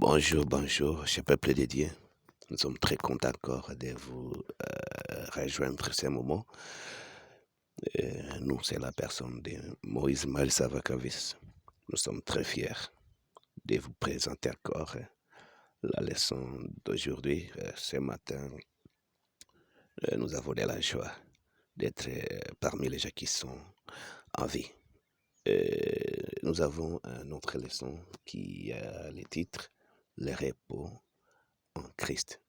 Bonjour, cher peuple de Dieu. Nous sommes très contents encore de vous rejoindre ces moments. Nous, c'est la personne de Moïse Malsavakavis. Nous sommes très fiers de vous présenter encore la leçon d'aujourd'hui. Ce matin, nous avons de la joie d'être parmi les gens qui sont en vie. Nous avons une autre leçon qui a le titre Le repos en Christ.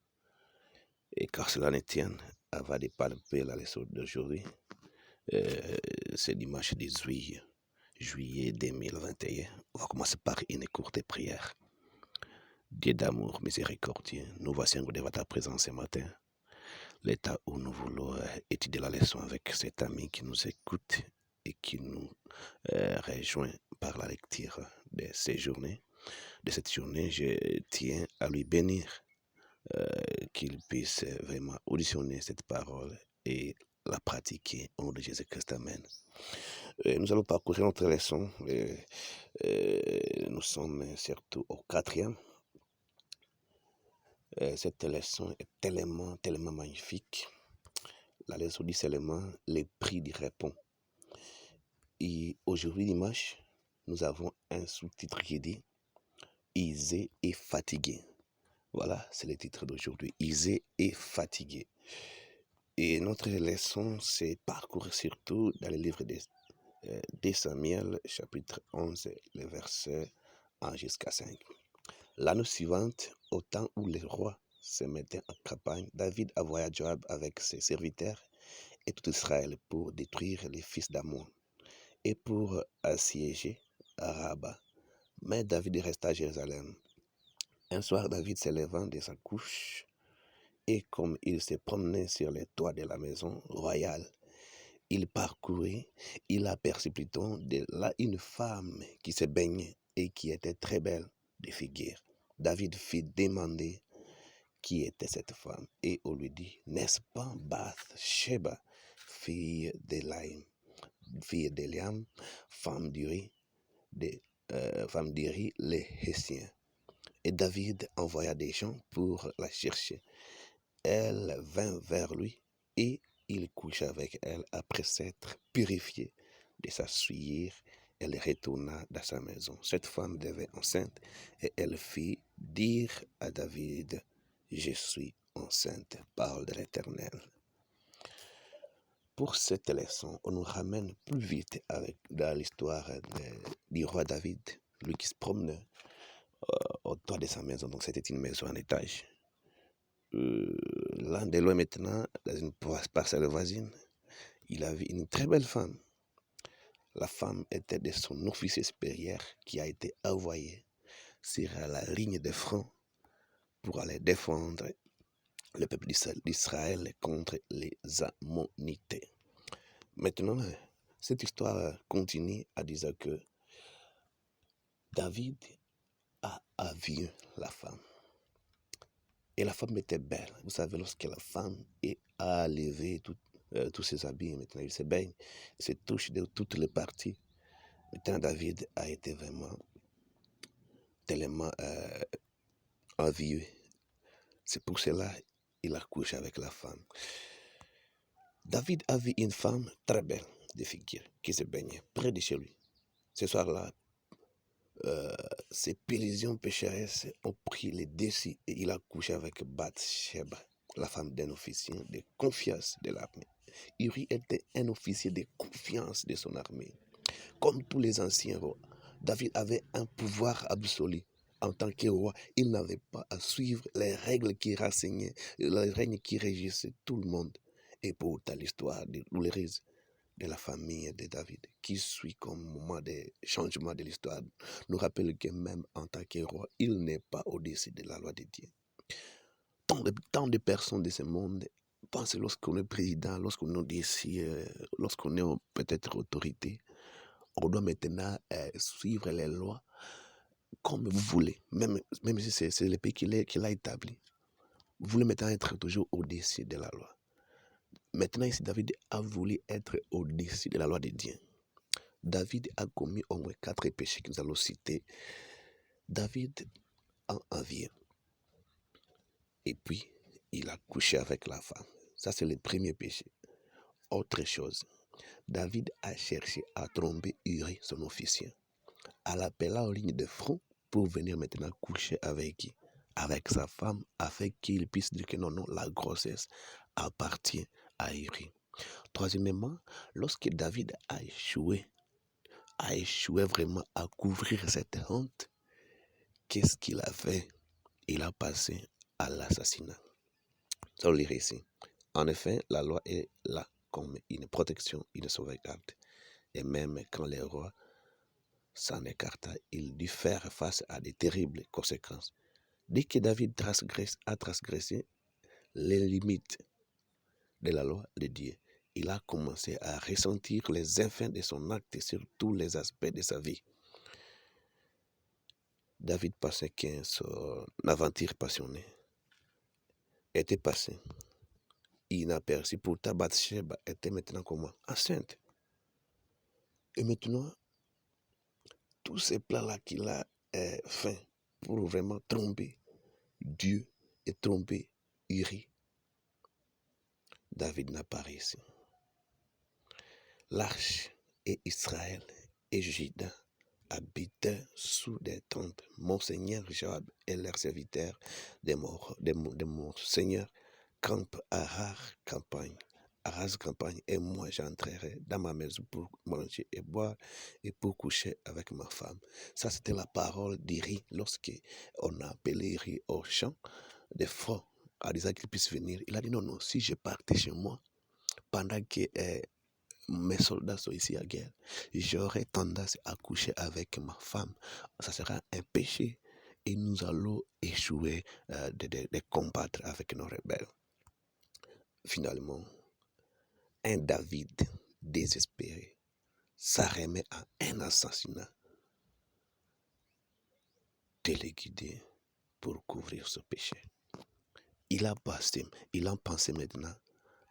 Et car cela ne tienne, avant de palper la leçon d'aujourd'hui, c'est dimanche 18 juillet 2021. On va commencer par une courte prière. Dieu d'amour miséricordieux, nous voici devant ta présence ce matin. L'état où nous voulons étudier la leçon avec cet ami qui nous écoute et qui nous rejoint par la lecture de cette journée. Je tiens à lui bénir. Qu'il puisse vraiment auditionner cette parole et la pratiquer au nom de Jésus-Christ. Amen. Nous allons parcourir notre leçon. Nous sommes surtout au 4e. Cette leçon est tellement magnifique. La leçon dit seulement les prix du repos. Et aujourd'hui, dimanche, nous avons un sous-titre qui dit « Isé et fatigué ». Voilà, c'est le titre d'aujourd'hui, Isé et fatigué. Et notre leçon, c'est parcourir surtout dans le livre de Samuel, chapitre 11, les versets 1 jusqu'à 5. L'année suivante, au temps où les rois se mettaient en campagne, David envoya Joab avec ses serviteurs et tout Israël pour détruire les fils d'Ammon et pour assiéger Rabba. Mais David resta à Jérusalem. Un soir, David s'élevant de sa couche, et comme il se promenait sur les toits de la maison royale, il parcourait, il aperçut plutôt de là une femme qui se baignait et qui était très belle de figure. David fit demander qui était cette femme et on lui dit, n'est-ce pas Bathsheba, fille d'Eliam, femme d'Uri les Hessiens. Et David envoya des gens pour la chercher. Elle vint vers lui et il coucha avec elle après s'être purifié de sa souillure. Elle retourna dans sa maison. Cette femme devint enceinte et elle fit dire à David, je suis enceinte, parole de l'Éternel. Pour cette leçon, on nous ramène plus vite dans l'histoire du roi David, lui qui se promenait au toit de sa maison. Donc c'était une maison en étage. L'un de loin maintenant, dans une parcelle voisine, il avait une très belle femme. La femme était de son officier supérieur qui a été envoyé sur la ligne de front pour aller défendre le peuple d'Israël contre les Ammonites. Maintenant, cette histoire continue à dire que David a vu la femme. Et la femme était belle. Vous savez, lorsque la femme a levé tous ses habits, maintenant il se baigne, il se touche de toutes les parties. Maintenant, David a été vraiment tellement envieux. C'est pour cela qu'il a couché avec la femme. David a vu une femme très belle de figure qui se baignait près de chez lui. Ce soir-là, ses pélisions pécheresses ont pris le dessus et il a couché avec Bathsheba, la femme d'un officier de confiance de l'armée. Uri était un officier de confiance de son armée. Comme tous les anciens rois, David avait un pouvoir absolu. En tant que roi, il n'avait pas à suivre les règles qui renseignaient, les règles qui régissaient tout le monde. Et pourtant, l'histoire douloureuse de la famille de David, qui suit comme moment de changement de l'histoire, nous rappelle que même en tant que roi, il n'est pas au-dessus de la loi de Dieu. Tant de personnes de ce monde pensent lorsqu'on est président, lorsqu'on est au-dessus, lorsqu'on est peut-être autorité, on doit maintenant suivre les lois comme vous voulez, même si c'est le pays qui l'a établi. Vous voulez maintenant être toujours au-dessus de la loi. Maintenant, ici, David a voulu être au-dessus de la loi de Dieu. David a commis au moins 4 péchés que nous allons citer. David a envié. Et puis, il a couché avec la femme. Ça, c'est le premier péché. Autre chose, David a cherché à tromper Uri, son officier, à l'appeler en ligne de front pour venir maintenant coucher avec qui? Avec sa femme, afin qu'il puisse dire que non, la grossesse appartient à Uri. Troisièmement, lorsque David a échoué vraiment à couvrir cette honte, qu'est-ce qu'il a fait? Il a passé à l'assassinat. Ça, on lire ici. En effet, la loi est là comme une protection, une sauvegarde. Et même quand les rois s'en écarta, il dut faire face à de terribles conséquences. Dès que David a transgressé les limites de la loi de Dieu, il a commencé à ressentir les effets de son acte sur tous les aspects de sa vie. David pensait que son aventure passionnée était passée. Inaperçu. Pourtant, Bathsheba était maintenant comment? Enceinte. Et maintenant, tous ces plans-là qu'il a fait pour vraiment tromper Dieu et tromper Uri, David n'a pas réussi. L'arche et Israël et Juda habitaient sous des tentes. Monseigneur Joab et leurs serviteurs de mon Seigneur campent à rase campagne, et moi j'entrerai dans ma maison pour manger et boire et pour coucher avec ma femme. Ça, c'était la parole d'Iri lorsque on a appelé Iri au champ de fort à disant qu'il puisse venir. Il a dit non, si je partais chez moi pendant que mes soldats sont ici à guerre, j'aurais tendance à coucher avec ma femme. Ça sera un péché et nous allons échouer de combattre avec nos rebelles. Finalement, un David désespéré s'arremet à un assassinat téléguidé pour couvrir ce péché. Il a pensé maintenant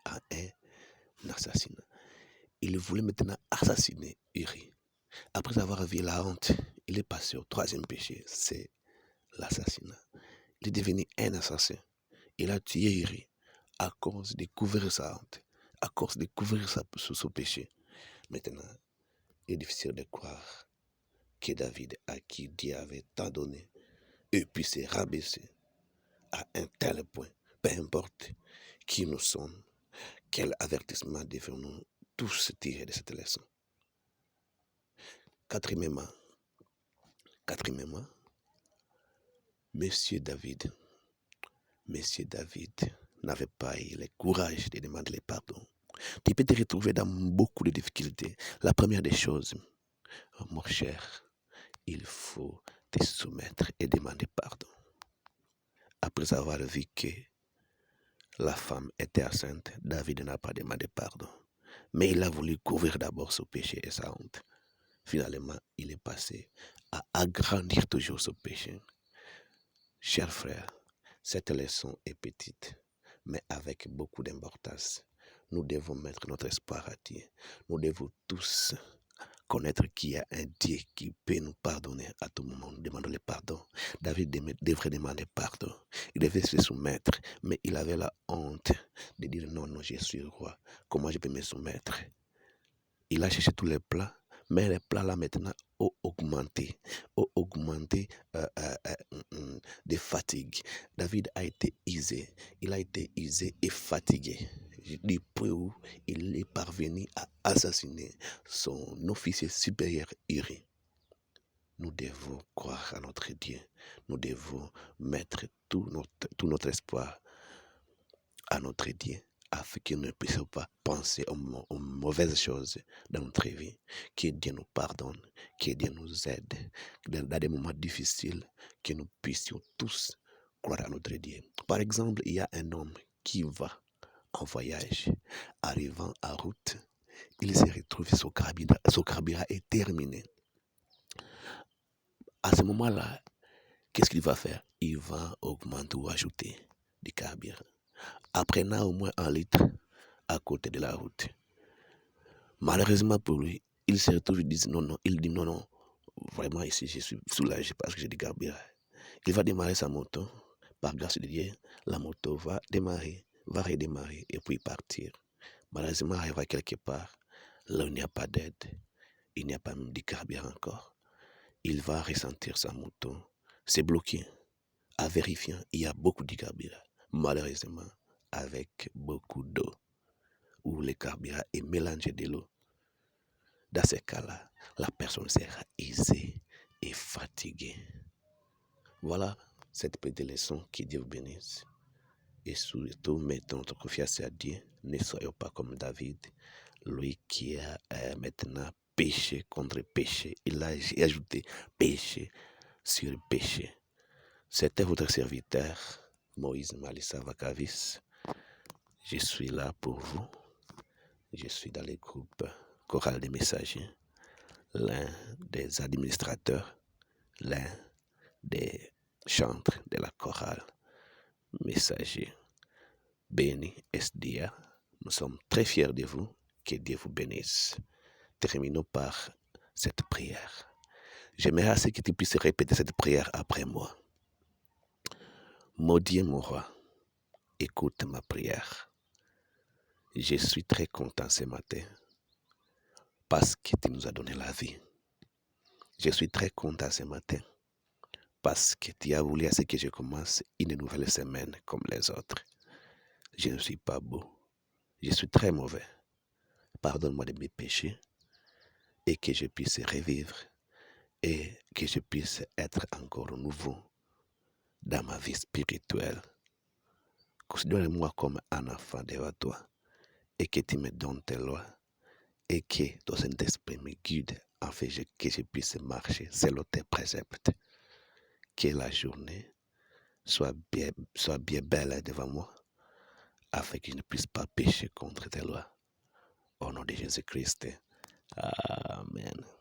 à un assassinat. Il voulait maintenant assassiner Uri. Après avoir vu la honte, il est passé au troisième péché, c'est l'assassinat. Il est devenu un assassin. Il a tué Uri à cause de couvrir sa honte, à cause de couvrir son péché. Maintenant, il est difficile de croire que David, à qui Dieu avait tant donné, puisse se rabaisser à un tel point. Peu importe qui nous sommes, quel avertissement devons-nous tous tirer de cette leçon. Quatrièmement, Monsieur David n'avait pas eu le courage de demander le pardon. Tu peux te retrouver dans beaucoup de difficultés. La première des choses, mon cher, il faut te soumettre et demander pardon. Après avoir vu que la femme était enceinte, David n'a pas demandé pardon. Mais il a voulu couvrir d'abord son péché et sa honte. Finalement, il est passé à agrandir toujours son péché. Chers frères, cette leçon est petite, mais avec beaucoup d'importance. Nous devons mettre notre espoir à Dieu. Nous devons tous connaître qu'il y a un Dieu qui peut nous pardonner à tout moment. Nous demandons le pardon. David devrait demander pardon. Il devait se soumettre, mais il avait la honte de dire non, je suis roi. Comment je peux me soumettre? Il a cherché tous les plats, mais les plats là maintenant ont augmenté de fatigue. David a été usé. Il a été usé et fatigué. Du point où il est parvenu à assassiner son officier supérieur Uri. Nous devons croire à notre Dieu. Nous devons mettre tout notre espoir à notre Dieu, afin qu'il ne puisse pas penser aux mauvaises choses dans notre vie. Que Dieu nous pardonne, que Dieu nous aide dans des moments difficiles, que nous puissions tous croire à notre Dieu. Par exemple, il y a un homme qui va en voyage, arrivant en route, il se retrouve, son carburant est terminé. À ce moment-là, qu'est-ce qu'il va faire? Il va augmenter ou ajouter du carburant, apprenant au moins 1 litre à côté de la route. Malheureusement pour lui, il se retrouve, il dit non, vraiment ici je suis soulagé parce que j'ai du carburant. Il va démarrer sa moto. Par grâce de Dieu, la moto va démarrer, va redémarrer et puis partir. Malheureusement, arrivera quelque part, là où il n'y a pas d'aide, il n'y a pas même de carburant encore. Il va ressentir sa moto, c'est bloqué. En vérifiant, il y a beaucoup de carburant. Malheureusement, avec beaucoup d'eau, où le carburant est mélangé de l'eau. Dans ces cas-là, la personne sera aisée et fatiguée. Voilà cette petite leçon, que Dieu vous bénisse. Et surtout, mettons notre confiance à Dieu. Ne soyons pas comme David, lui qui a maintenant péché contre péché. Il a ajouté péché sur péché. C'était votre serviteur, Moïse Malissa Vakavis. Je suis là pour vous. Je suis dans le groupe Chorale des Messagers, l'un des administrateurs, l'un des chantres de la chorale Messager. Béni SDA, nous sommes très fiers de vous. Que Dieu vous bénisse. Terminons par cette prière. J'aimerais assez que tu puisses répéter cette prière après moi. Mon Dieu, mon roi, écoute ma prière. Je suis très content ce matin parce que tu nous as donné la vie. Je suis très content ce matin parce que tu as voulu à ce que je commence une nouvelle semaine comme les autres. Je ne suis pas beau. Je suis très mauvais. Pardonne-moi de mes péchés et que je puisse revivre et que je puisse être encore nouveau dans ma vie spirituelle. Considère-moi comme un enfant devant toi et que tu me donnes tes lois et que ton Saint-Esprit me guide afin que je puisse marcher selon tes préceptes. Que la journée soit bien belle devant moi afin que je ne puisse pas pécher contre tes lois. Au nom de Jésus-Christ. Amen.